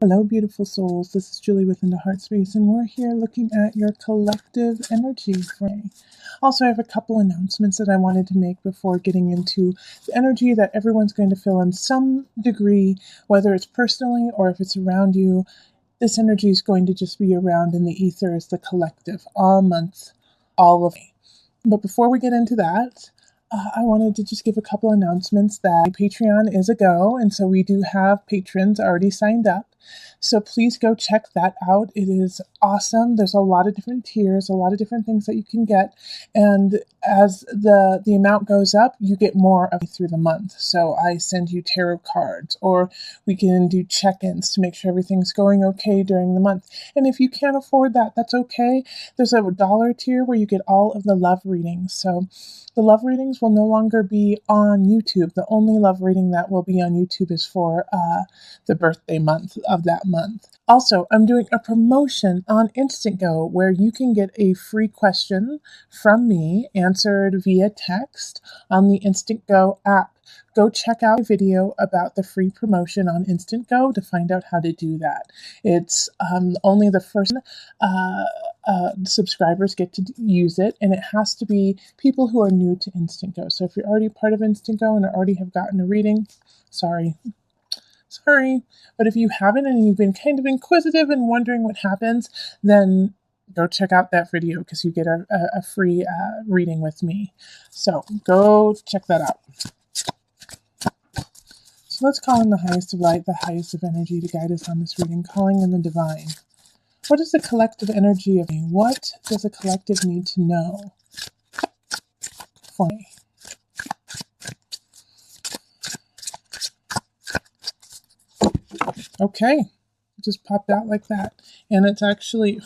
Hello, beautiful souls. This is Julie with Into Heart Space, and we're here looking at your collective energy for me. Also, I have a couple announcements that I wanted to make before getting into the energy that everyone's going to feel in some degree, whether it's personally or if it's around you. This energy is going to just be around in the ether as the collective all month, all of May. But before we get into that, I wanted to just give a couple announcements that Patreon is a go, and so we do have patrons already signed up. So please go check that out. It is awesome. There's a lot of different tiers, a lot of different things that you can get. And as the amount goes up, you get more of it through the month. So I send you tarot cards, or we can do check-ins to make sure everything's going okay during the month. And if you can't afford that, that's okay. There's a $1 tier where you get all of the love readings. So the love readings will no longer be on YouTube. The only love reading that will be on YouTube is for the birthday month of that month. Also, I'm doing a promotion on Instant Go where you can get a free question from me answered via text on the Instant Go app. Go check out a video about the free promotion on Instant Go to find out how to do that. It's only the first subscribers get to use it, and it has to be people who are new to Instant Go. So if you're already part of Instant Go and already have gotten a reading, sorry. But if you haven't and you've been kind of inquisitive and wondering what happens, then go check out that video because you get a free reading with me. So go check that out. So let's call in the highest of light, the highest of energy to guide us on this reading, calling in the divine. What is the collective energy of me? What does a collective need to know for me? Okay, just popped out like that. And it's actually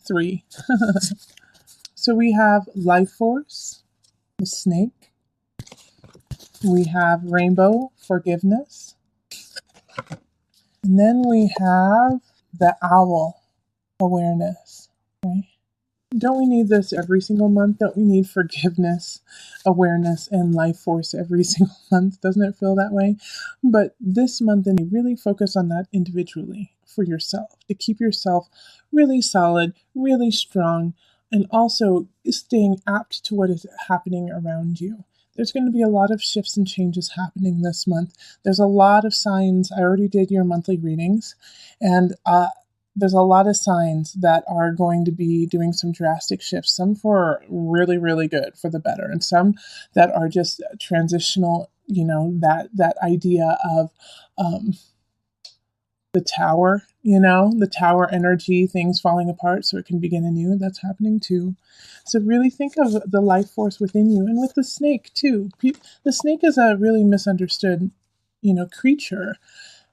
3. So we have life force, the snake. We have rainbow, forgiveness. And then we have the owl, awareness. Okay. Don't we need this every single month? Don't we need forgiveness, awareness, and life force every single month? Doesn't it feel that way? But this month, then, you really focus on that individually for yourself, to keep yourself really solid, really strong, and also staying apt to what is happening around you. There's going to be a lot of shifts and changes happening this month. There's a lot of signs. I already did your monthly readings, and there's a lot of signs that are going to be doing some drastic shifts, some for really, really good, for the better, and some that are just transitional, that idea of the tower, the tower energy, things falling apart so it can begin anew. That's happening too. So really think of the life force within you, and with the snake too. The snake is a really misunderstood, creature.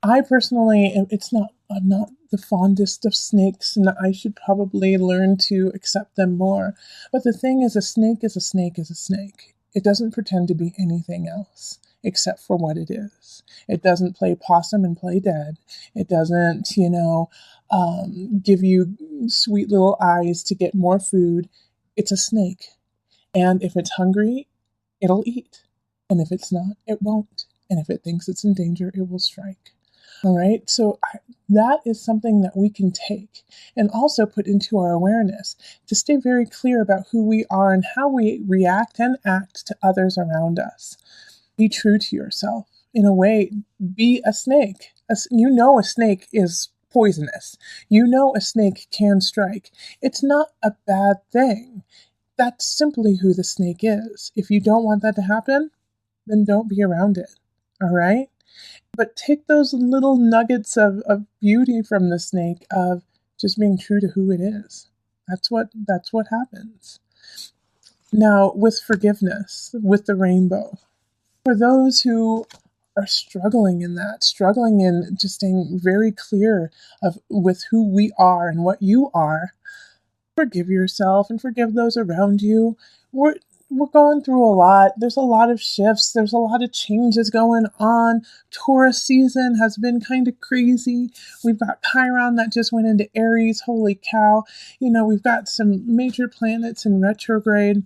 I personally, I'm not the fondest of snakes, and I should probably learn to accept them more. But the thing is, a snake is a snake is a snake. It doesn't pretend to be anything else except for what it is. It doesn't play possum and play dead. It doesn't, give you sweet little eyes to get more food. It's a snake. And if it's hungry, it'll eat. And if it's not, it won't. And if it thinks it's in danger, it will strike. All right, so that is something that we can take and also put into our awareness to stay very clear about who we are and how we react and act to others around us. Be true to yourself. In a way, be a snake. A snake is poisonous. A snake can strike. It's not a bad thing. That's simply who the snake is. If you don't want that to happen, then don't be around it. All right? But take those little nuggets of beauty from the snake of just being true to who it is. That's what happens. Now, with forgiveness, with the rainbow, for those who are struggling in just staying very clear with who we are and what you are, forgive yourself and forgive those around you. We're going through a lot. There's a lot of shifts. There's a lot of changes going on. Taurus season has been kind of crazy. We've got Chiron that just went into Aries. Holy cow. We've got some major planets in retrograde.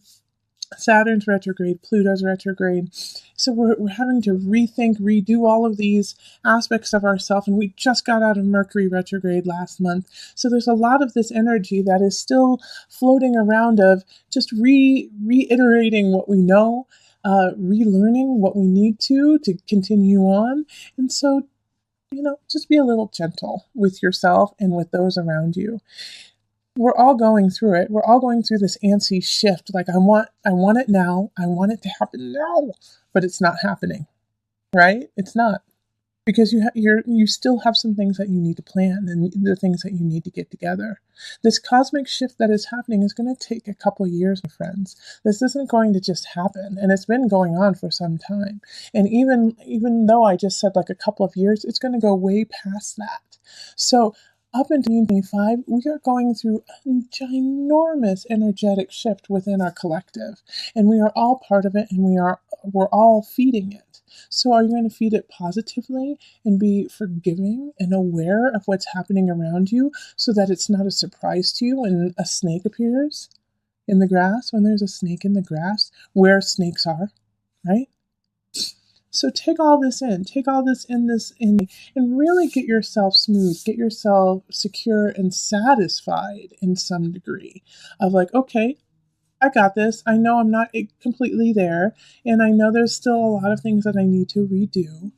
Saturn's retrograde, Pluto's retrograde. So we're having to rethink, redo all of these aspects of ourselves. And we just got out of Mercury retrograde last month. So there's a lot of this energy that is still floating around of just reiterating what we know, relearning what we need to continue on. And so, just be a little gentle with yourself and with those around you. We're all going through it. We're all going through this antsy shift. Like I want it now. I want it to happen now, but it's not happening, right? It's not, because you still have some things that you need to plan and the things that you need to get together. This cosmic shift that is happening is going to take a couple years, my friends. This isn't going to just happen, and it's been going on for some time. And even though I just said like a couple of years, it's going to go way past that. So up in 2025, we are going through a ginormous energetic shift within our collective, and we are all part of it, and we're all feeding it. So are you going to feed it positively and be forgiving and aware of what's happening around you so that it's not a surprise to you when a snake appears in the grass, when there's a snake in the grass, where snakes are, right? So take all this in, and really get yourself smooth, get yourself secure and satisfied in some degree of like, okay, I got this. I know I'm not completely there, and I know there's still a lot of things that I need to redo,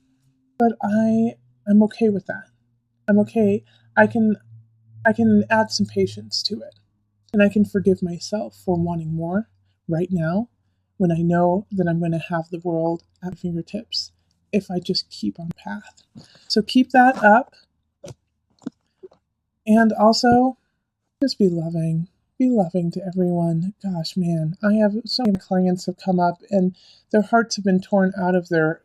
but I'm okay with that. I'm okay. I can add some patience to it, and I can forgive myself for wanting more right now when I know that I'm going to have the world at my fingertips if I just keep on path. So keep that up, and also just be loving. Be loving to everyone. Gosh, man, I have so many clients have come up and their hearts have been torn out of their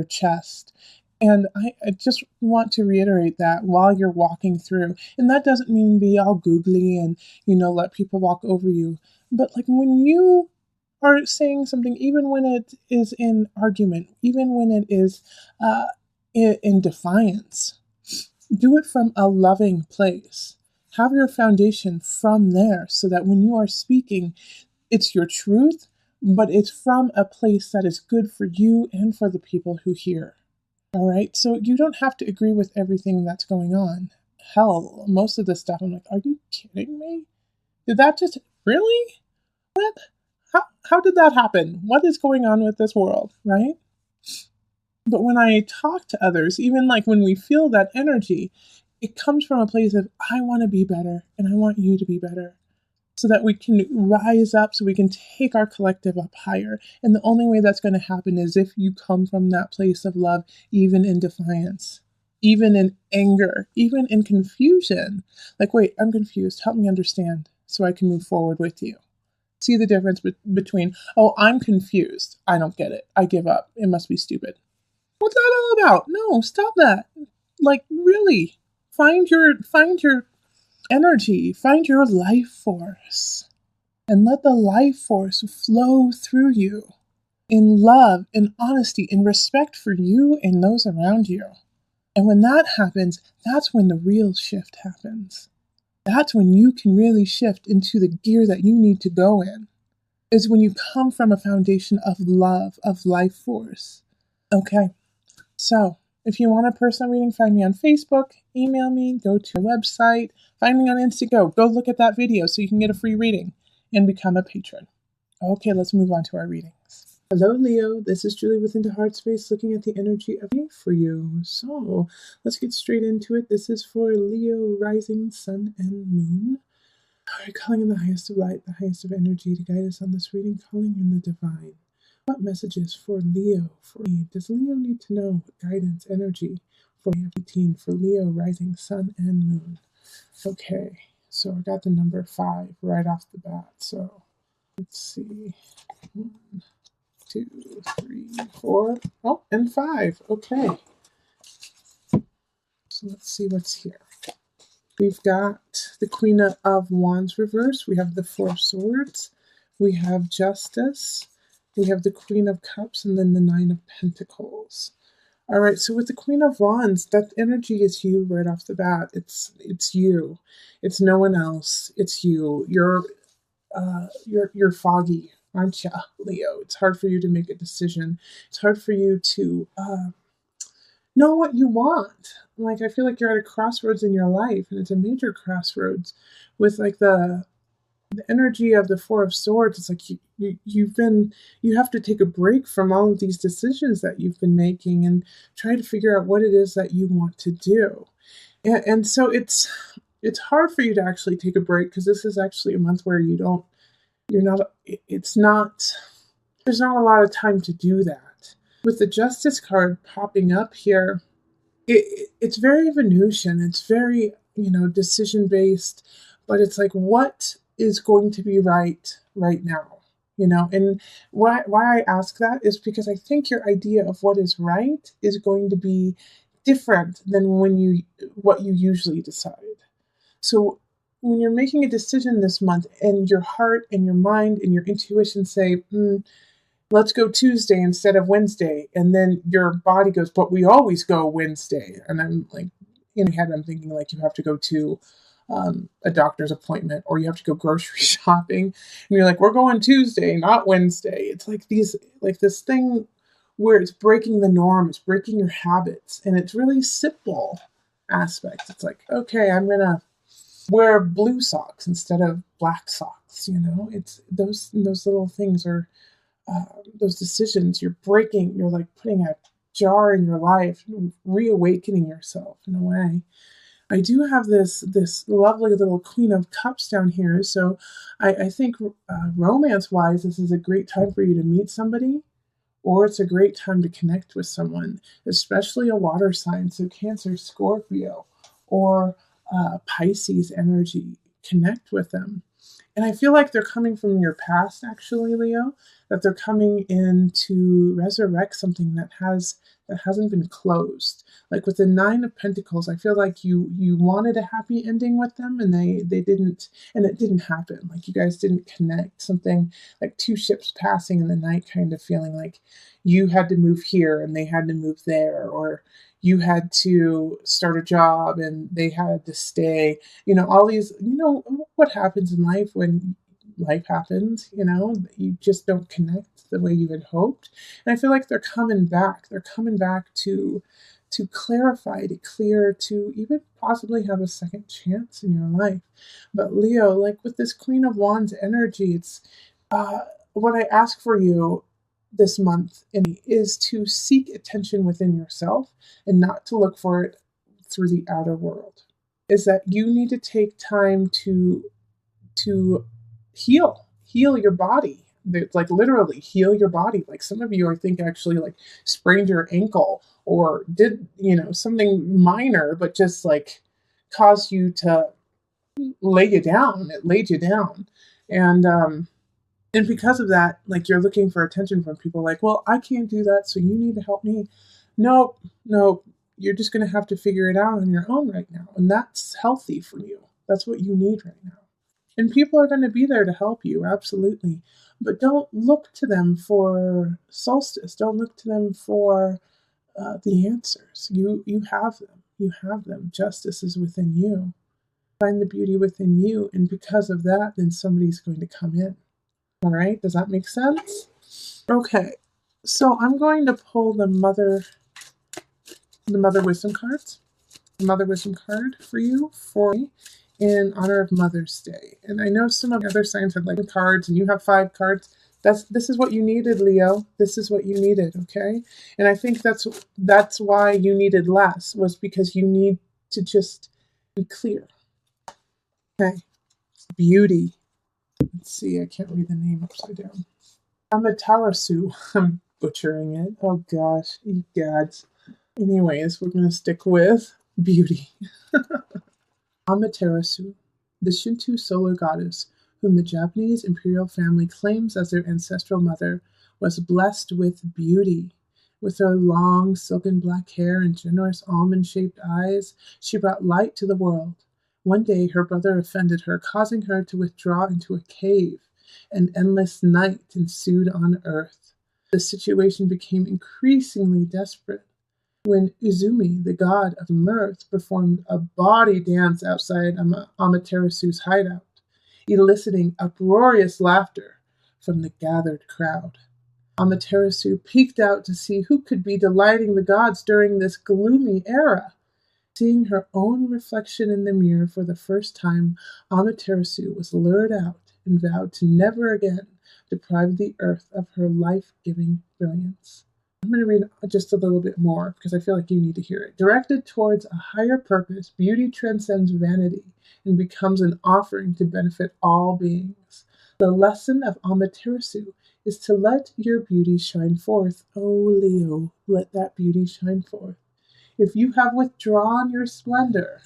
chest. And I just want to reiterate that while you're walking through. And that doesn't mean be all googly and, let people walk over you. But like when you are saying something, even when it is in argument, even when it is in defiance, do it from a loving place. Have your foundation from there so that when you are speaking, it's your truth, but it's from a place that is good for you and for the people who hear. All right? So you don't have to agree with everything that's going on. Hell, most of this stuff, I'm like, are you kidding me? Did that just, really? What? How did that happen? What is going on with this world, right? But when I talk to others, even like when we feel that energy, it comes from a place of, I want to be better and I want you to be better so that we can rise up, so we can take our collective up higher. And the only way that's going to happen is if you come from that place of love, even in defiance, even in anger, even in confusion. Like, wait, I'm confused. Help me understand so I can move forward with you. See the difference between, oh, I'm confused. I don't get it. I give up. It must be stupid. What's that all about? No, stop that. Like, really, find your energy, find your life force, and let the life force flow through you in love, in honesty, in respect for you and those around you. And when that happens, that's when the real shift happens. That's when you can really shift into the gear that you need to go in, is when you come from a foundation of love, of life force. Okay, so if you want a personal reading, find me on Facebook, email me, go to our website, find me on Instago. Go look at that video so you can get a free reading and become a patron. Okay, let's move on to our readings. Hello, Leo. This is Julie with Into Heart Space looking at the energy of me for you. So let's get straight into it. This is for Leo, rising, sun, and moon. All right, calling in the highest of light, the highest of energy to guide us on this reading, calling in the divine. What messages for Leo for me? Does Leo need to know what guidance, energy for 18 for Leo, rising, sun, and moon? Okay, so I got the number 5 right off the bat. So let's see. 1, 2, 3, 4. Oh, and 5. Okay. So let's see what's here. We've got the Queen of Wands reverse. We have the 4 swords. We have Justice. We have the Queen of Cups and then the 9 of Pentacles. All right, so with the Queen of Wands, that energy is you right off the bat. It's you. It's no one else. It's you. You're foggy aren't you, Leo? It's hard for you to make a decision. It's hard for you to know what you want. Like, I feel like you're at a crossroads in your life, and it's a major crossroads with like the energy of the Four of Swords. It's like you have to take a break from all of these decisions that you've been making and try to figure out what it is that you want to do. And so it's hard for you to actually take a break, because this is actually a month where you're not, it's not, there's not a lot of time to do that. With the Justice card popping up here, it's very Venusian. It's very, decision based, but it's like, what is going to be right now? And why I ask that is because I think your idea of what is right is going to be different than what you usually decide. So when you're making a decision this month, and your heart and your mind and your intuition say, let's go Tuesday instead of Wednesday. And then your body goes, but we always go Wednesday. And I'm like, in my head, I'm thinking like you have to go to a doctor's appointment, or you have to go grocery shopping. And you're like, we're going Tuesday, not Wednesday. It's like this thing where it's breaking the norm, it's breaking your habits. And it's really simple aspects. It's like, okay, I'm going to wear blue socks instead of black socks. It's those little things are, those decisions you're breaking. You're like putting a jar in your life, reawakening yourself in a way. I do have this lovely little Queen of Cups down here, so I think romance-wise, this is a great time for you to meet somebody, or it's a great time to connect with someone, especially a water sign, so Cancer, Scorpio, or Pisces energy. Connect with them. And I feel like they're coming from your past, actually, Leo, that they're coming in to resurrect something that hasn't been closed. Like with the Nine of Pentacles, I feel like you wanted a happy ending with them, and they didn't, and it didn't happen. Like you guys didn't connect. Something like two ships passing in the night kind of feeling, like you had to move here and they had to move there, or you had to start a job and they had to stay. All these, what happens in life when life happens, you just don't connect the way you had hoped. And I feel like they're coming back. They're coming back to clarify, to clear, to even possibly have a second chance in your life. But Leo, like with this Queen of Wands energy, it's what I ask for you this month is to seek attention within yourself and not to look for it through the outer world. Is that you need to take time to heal your body. Like literally heal your body. Like some of you, I think, actually like sprained your ankle, or did something minor, but just like caused you to lay you down. It laid you down, and because of that, like you're looking for attention from people. Like, well, I can't do that, so you need to help me. Nope. You're just going to have to figure it out on your own right now, and that's healthy for you. That's what you need right now. And people are going to be there to help you, absolutely. But don't look to them for solstice. Don't look to them for the answers. You have them. You have them. Justice is within you. Find the beauty within you. And because of that, then somebody's going to come in. All right? Does that make sense? Okay. So I'm going to pull the Mother Wisdom cards. The Mother Wisdom card for you in honor of Mother's Day. And I know some of the other signs have like cards, and you have 5 cards. This is what you needed, Leo. This is what you needed, okay? And I think that's why you needed less, was because you need to just be clear. Okay. Beauty. Let's see, I can't read the name upside down. Amaterasu. I'm butchering it. Oh gosh, you gods. Anyways, we're going to stick with beauty. Amaterasu, the Shinto solar goddess, whom the Japanese imperial family claims as their ancestral mother, was blessed with beauty. With her long, silken black hair and generous almond-shaped eyes, she brought light to the world. One day, her brother offended her, causing her to withdraw into a cave. An endless night ensued on Earth. The situation became increasingly desperate when Uzumi, the god of mirth, performed a body dance outside Amaterasu's hideout, eliciting uproarious laughter from the gathered crowd. Amaterasu peeked out to see who could be delighting the gods during this gloomy era. Seeing her own reflection in the mirror for the first time, Amaterasu was lured out and vowed to never again deprive the earth of her life-giving brilliance. I'm going to read just a little bit more because I feel like you need to hear it. Directed towards a higher purpose, beauty transcends vanity and becomes an offering to benefit all beings. The lesson of Amaterasu is to let your beauty shine forth. Oh, Leo, let that beauty shine forth. If you have withdrawn your splendor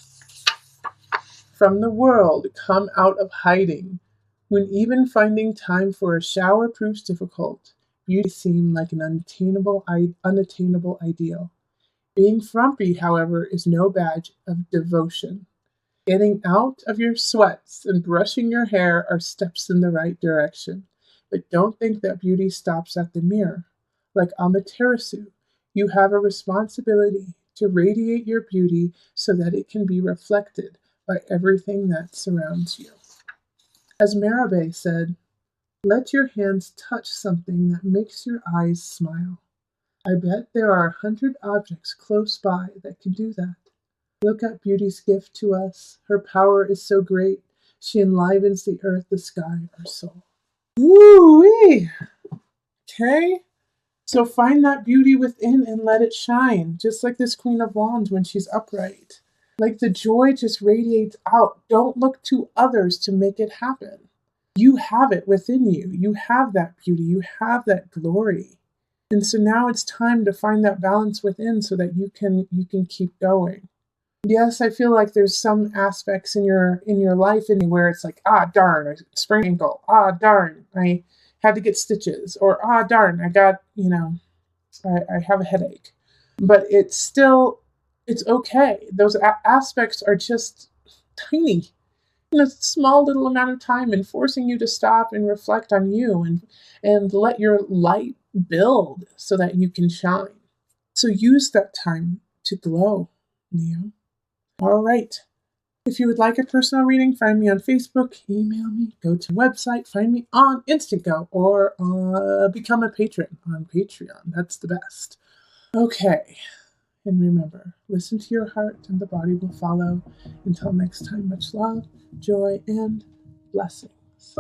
from the world, come out of hiding. When even finding time for a shower proves difficult, beauty seems like an unattainable ideal. Being frumpy, however, is no badge of devotion. Getting out of your sweats and brushing your hair are steps in the right direction. But don't think that beauty stops at the mirror. Like Amaterasu, you have a responsibility to radiate your beauty so that it can be reflected by everything that surrounds you. As Mirabai said, let your hands touch something that makes your eyes smile. I bet there are 100 objects close by that can do that. Look at beauty's gift to us. Her power is so great. She enlivens the earth, the sky, our soul. Woo-wee! Okay? So find that beauty within and let it shine, just like this Queen of Wands when she's upright. Like the joy just radiates out. Don't look to others to make it happen. You have it within you. You have that beauty. You have that glory. And so now it's time to find that balance within so that you can keep going. Yes, I feel like there's some aspects in your life where it's like, ah, darn, I sprained ankle. Ah, darn, I had to get stitches. Or, ah, darn, I got, I have a headache. But it's okay. Those aspects are just tiny in a small little amount of time and forcing you to stop and reflect on you and let your light build so that you can shine. So use that time to glow, Leo. All right. If you would like a personal reading, find me on Facebook, email me, go to the website, find me on Instant Go, or become a patron on Patreon. That's the best. Okay. And remember, listen to your heart and the body will follow. Until next time, much love, joy, and blessings.